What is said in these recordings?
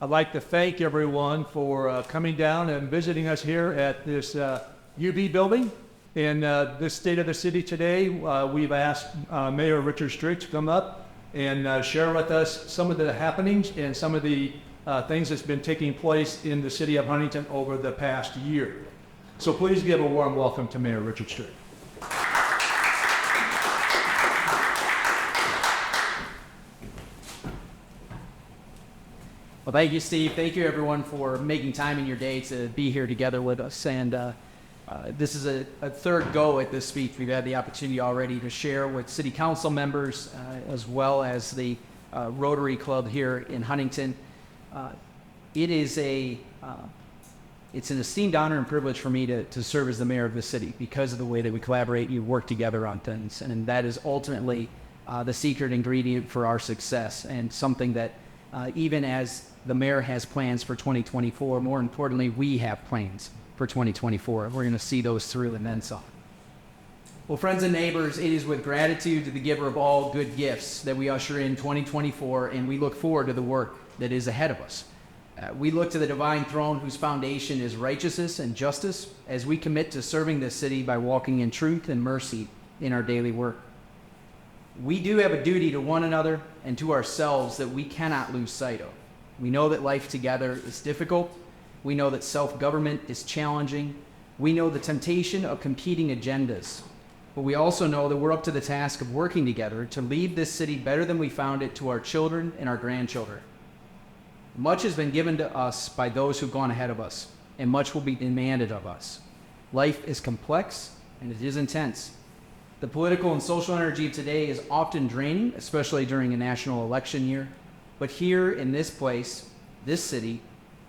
I'd like to thank everyone for coming down and visiting us here at this UB building. In this State of the City today, we've asked Mayor Richard Strick to come up and share with us some of the happenings and some of the things that's been taking place in the city of Huntington over the past year. So please give a warm welcome to Mayor Richard Strick. Well, thank you, Steve. Thank you, everyone, for making time in your day to be here together with us. And this is a third go at this speech. We've had the opportunity already to share with city council members as well as the Rotary Club here in Huntington. It's an esteemed honor and privilege for me to serve as the mayor of the city because of the way that we collaborate and you work together on things. And that is ultimately the secret ingredient for our success, and something that even as the mayor has plans for 2024, more importantly, we have plans for 2024. We're going to see those through and then some. Well, friends and neighbors, it is with gratitude to the giver of all good gifts that we usher in 2024, and we look forward to the work that is ahead of us. We look to the divine throne whose foundation is righteousness and justice as we commit to serving this city by walking in truth and mercy in our daily work. We do have a duty to one another and to ourselves that we cannot lose sight of. We know that life together is difficult. We know that self-government is challenging. We know the temptation of competing agendas. But we also know that we're up to the task of working together to leave this city better than we found it to our children and our grandchildren. Much has been given to us by those who've gone ahead of us, and much will be demanded of us. Life is complex and it is intense. The political and social energy of today is often draining, especially during a national election year. But here in this place, this city,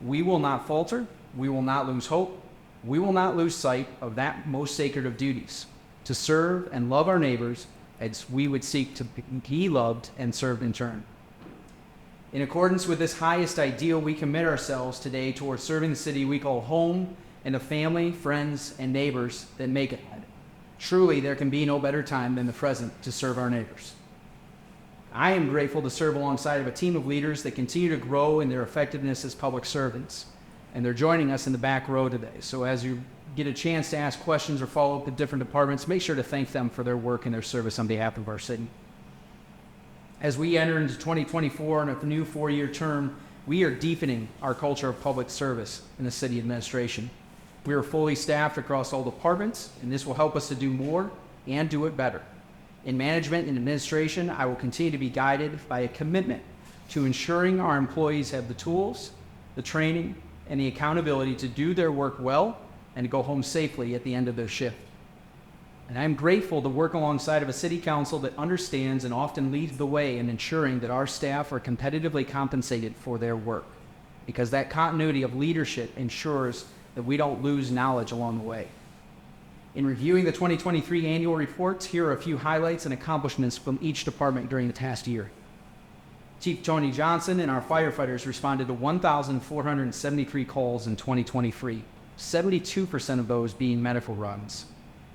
we will not falter, we will not lose hope, we will not lose sight of that most sacred of duties, to serve and love our neighbors as we would seek to be loved and served in turn. In accordance with this highest ideal, we commit ourselves today towards serving the city we call home and the family, friends, and neighbors that make it. Truly, there can be no better time than the present to serve our neighbors. I am grateful to serve alongside of a team of leaders that continue to grow in their effectiveness as public servants. And they're joining us in the back row today. So as you get a chance to ask questions or follow up with different departments, make sure to thank them for their work and their service on behalf of our city. As we enter into 2024 and a new 4-year term, we are deepening our culture of public service in the city administration. We are fully staffed across all departments, and this will help us to do more and do it better. In management and administration, I will continue to be guided by a commitment to ensuring our employees have the tools, the training, and the accountability to do their work well and to go home safely at the end of their shift. And I'm grateful to work alongside of a city council that understands and often leads the way in ensuring that our staff are competitively compensated for their work, because that continuity of leadership ensures that we don't lose knowledge along the way. In reviewing the 2023 annual reports, here are a few highlights and accomplishments from each department during the past year. Chief Tony Johnson and our firefighters responded to 1,473 calls in 2023, 72% of those being medical runs.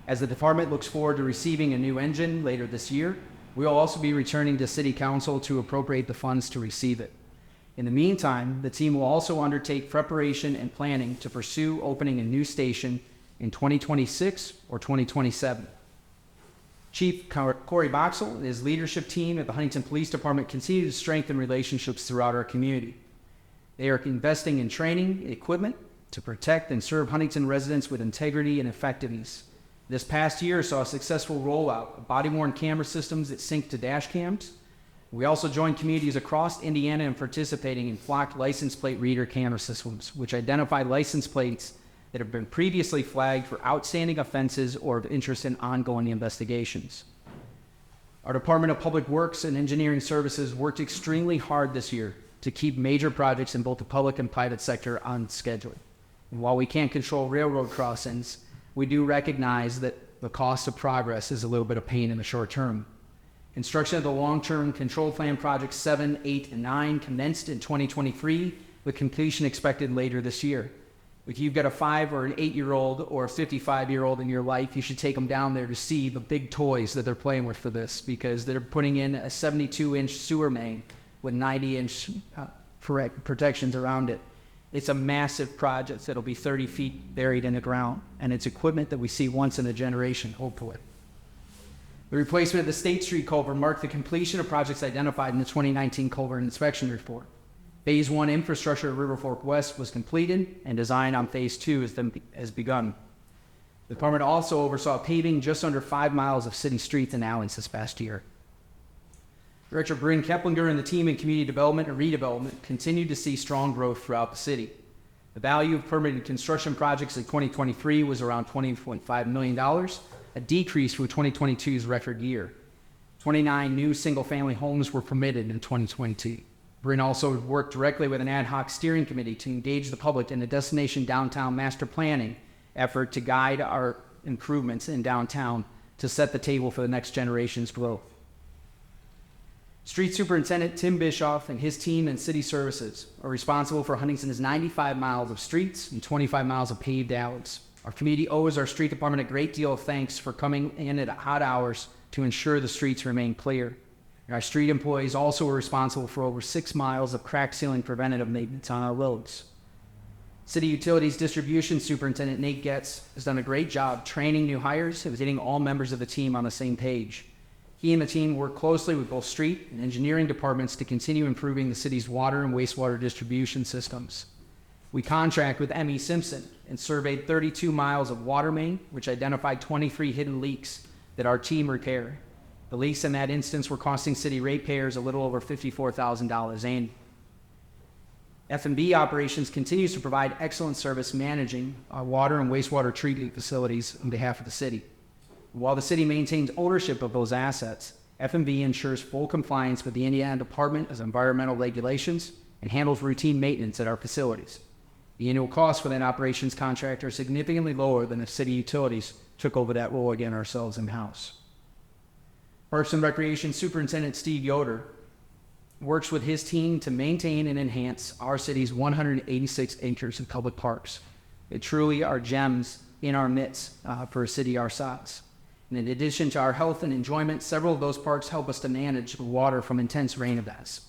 As the department looks forward to receiving a new engine later this year, we will also be returning to City Council to appropriate the funds to receive it. In the meantime, the team will also undertake preparation and planning to pursue opening a new station in 2026 or 2027. Chief Corey Boxell and his leadership team at the Huntington Police Department continue to strengthen relationships throughout our community. They are investing in training and equipment to protect and serve Huntington residents with integrity and effectiveness. This past year saw a successful rollout of body-worn camera systems that sync to dash cams. We also joined communities across Indiana in participating in flocked license plate reader camera systems, which identify license plates that have been previously flagged for outstanding offenses or of interest in ongoing investigations. Our Department of Public Works and Engineering Services worked extremely hard this year to keep major projects in both the public and private sector on schedule. And while we can't control railroad crossings, we do recognize that the cost of progress is a little bit of pain in the short term. Construction of the long-term control plan projects 7, 8, and 9 commenced in 2023, with completion expected later this year. If you've got a 5 or an 8-year-old or a 55-year-old in your life, you should take them down there to see the big toys that they're playing with for this, because they're putting in a 72-inch sewer main with 90-inch protections around it. It's a massive project that'll be 30 feet buried in the ground, and it's equipment that we see once in a generation, hopefully. The replacement of the State Street culvert marked the completion of projects identified in the 2019 culvert inspection report. Phase 1 infrastructure at River Fork West was completed, and design on Phase 2 has begun. The department also oversaw paving just under 5 miles of city streets and alleys this past year. Director Bryn Keplinger and the team in community development and redevelopment continued to see strong growth throughout the city. The value of permitted construction projects in 2023 was around $20.5 million, a decrease from 2022's record year. 29 new single-family homes were permitted in 2022. Bryn also worked directly with an ad hoc steering committee to engage the public in the Destination Downtown Master Planning effort to guide our improvements in downtown to set the table for the next generation's growth. Street Superintendent Tim Bischoff and his team in city services are responsible for Huntington's 95 miles of streets and 25 miles of paved alleys. Our community owes our street department a great deal of thanks for coming in at hot hours to ensure the streets remain clear. And our street employees also were responsible for over 6 miles of crack sealing preventative maintenance on our roads. City Utilities Distribution Superintendent Nate Getz has done a great job training new hires and getting all members of the team on the same page. He and the team work closely with both street and engineering departments to continue improving the city's water and wastewater distribution systems. We contract with M.E. Simpson and surveyed 32 miles of water main, which identified 23 hidden leaks that our team repaired. The leaks in that instance were costing city ratepayers a little over $54,000 annually. F&B operations continues to provide excellent service managing our water and wastewater treatment facilities on behalf of the city. While the city maintains ownership of those assets, F&B ensures full compliance with the Indiana Department of Environmental Regulations and handles routine maintenance at our facilities. The annual costs for that operations contract are significantly lower than if city utilities took over that role again ourselves in-house. Parks and Recreation Superintendent Steve Yoder works with his team to maintain and enhance our city's 186 acres of public parks. They truly are gems in our midst for a city our size. And in addition to our health and enjoyment, several of those parks help us to manage the water from intense rain events.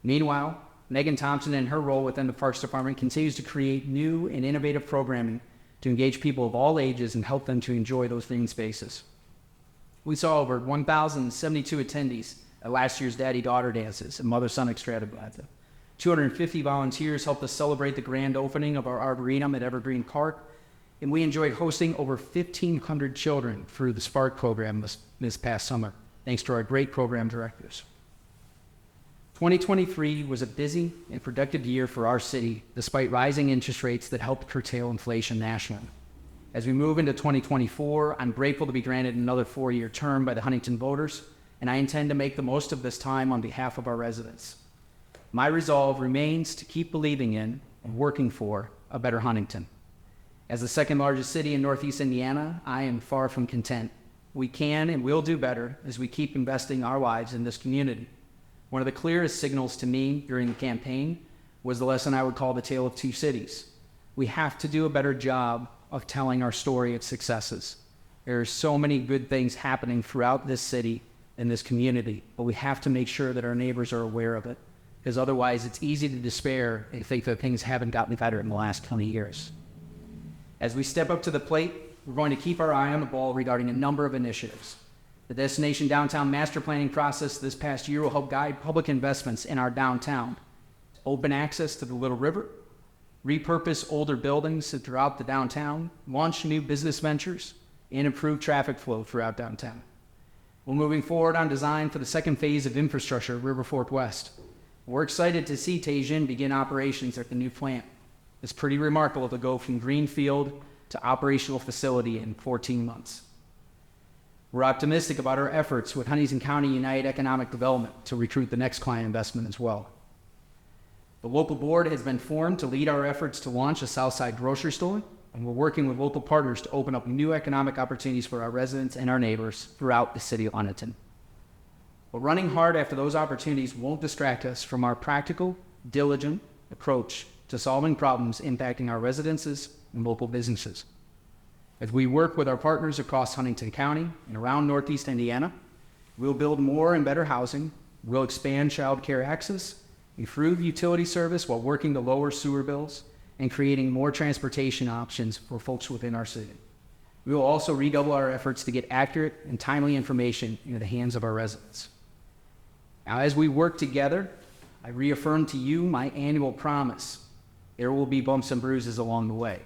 Meanwhile, Megan Thompson and her role within the Parks Department continues to create new and innovative programming to engage people of all ages and help them to enjoy those green spaces. We saw over 1,072 attendees at last year's Daddy-Daughter dances and Mother-Son Extravaganza. 250 volunteers helped us celebrate the grand opening of our Arboretum at Evergreen Park, and we enjoyed hosting over 1,500 children through the Spark program this past summer, thanks to our great program directors. 2023 was a busy and productive year for our city, despite rising interest rates that helped curtail inflation nationally. As we move into 2024, I'm grateful to be granted another 4-year term by the Huntington voters, and I intend to make the most of this time on behalf of our residents. My resolve remains to keep believing in and working for a better Huntington. As the second largest city in Northeast Indiana, I am far from content. We can and will do better as we keep investing our lives in this community. One of the clearest signals to me during the campaign was the lesson I would call the tale of two cities. We have to do a better job of telling our story of successes. There are so many good things happening throughout this city and this community, but we have to make sure that our neighbors are aware of it, because otherwise it's easy to despair and think that things haven't gotten better in the last 20 years. As we step up to the plate, we're going to keep our eye on the ball regarding a number of initiatives. The Destination Downtown Master Planning process this past year will help guide public investments in our downtown, open access to the Little River, repurpose older buildings throughout the downtown, launch new business ventures, and improve traffic flow throughout downtown. We're moving forward on design for the second phase of infrastructure at River Fork West. We're excited to see Teijin begin operations at the new plant. It's pretty remarkable to go from greenfield to operational facility in 14 months. We're optimistic about our efforts with Huntington County United Economic Development to recruit the next client investment as well. The local board has been formed to lead our efforts to launch a Southside grocery store, and we're working with local partners to open up new economic opportunities for our residents and our neighbors throughout the city of Huntington. But running hard after those opportunities won't distract us from our practical, diligent approach to solving problems impacting our residences and local businesses. As we work with our partners across Huntington County and around Northeast Indiana, we'll build more and better housing, we'll expand child care access, improve utility service while working to lower sewer bills, and creating more transportation options for folks within our city. We will also redouble our efforts to get accurate and timely information into the hands of our residents. Now, as we work together, I reaffirm to you my annual promise. There will be bumps and bruises along the way.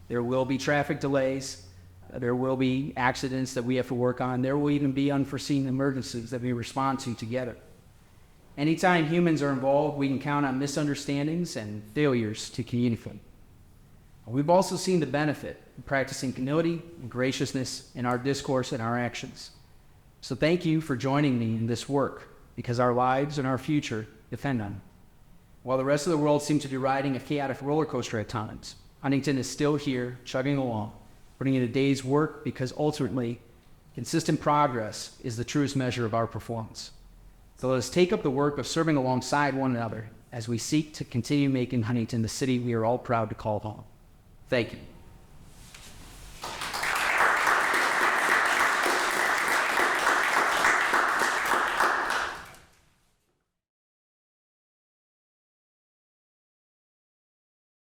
There will be traffic delays. There will be accidents that we have to work on. There will even be unforeseen emergencies that we respond to together. Anytime humans are involved, we can count on misunderstandings and failures to communicate. We've also seen the benefit of practicing humility and graciousness in our discourse and our actions. So thank you for joining me in this work, because our lives and our future depend on it. While the rest of the world seems to be riding a chaotic roller coaster at times, Huntington is still here, chugging along, putting in a day's work, because ultimately, consistent progress is the truest measure of our performance. So let us take up the work of serving alongside one another as we seek to continue making Huntington the city we are all proud to call home. Thank you.